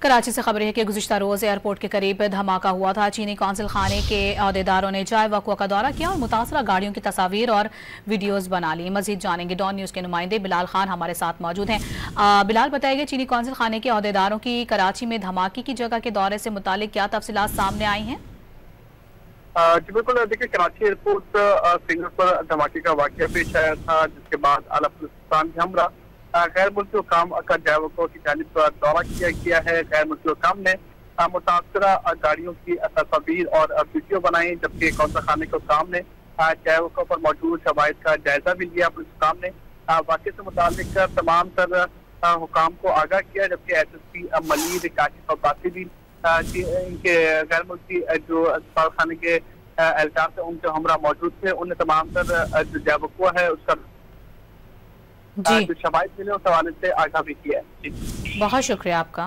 कराची से खबर है कि गुज़िश्ता रोज़ एयरपोर्ट के करीब धमाका हुआ था। चीनी कौंसिल खाने के अहदेदारों ने जाए वक़्वा का दौरा किया और मुतासरा गाड़ियों की तस्वीर और वीडियोस बना ली। मज़ीद जानेंगे, डॉन न्यूज़ के नुमाइंदे बिलाल खान हमारे साथ मौजूद हैं। बिलाल, बताइए चीनी कौंसिल खाने के अहदेदारों की कराची में धमाके की जगह के दौरे से मुतालिक क्या तफसीलात सामने आई हैं? जी बिल्कुल, देखिए कराची एयरपोर्ट सिग्नल पर धमाके का वाक़या पेश आया था, जिसके बाद आला बलूचिस्तान के हमरा गैर मुल्की हुकाम का जावकों की जानिब दौरा किया गया है। गैर मुल्की हुकाम ने मुतासरा गाड़ियों की तस्वीर और वीडियो बनाई, जबकि कौंसिल खाने के हुकाम ने जावकों पर मौजूद शवाहिद का जायजा भी लिया। पुलिस हुकाम ने वाक़े से मुतालिक तमाम तर हुकाम को आगाह किया, जबकि SSP मलीर काशिफ अब्बासी भी इनके गैर मुल्की जो सफारत खाने के एहलकार थे उनके हमरा मौजूद थे। उन्हें तमाम तर जो जावकुआ है उसका जो शवाहिद मिले उस हवाले से आगाह भी किया है। बहुत शुक्रिया आपका।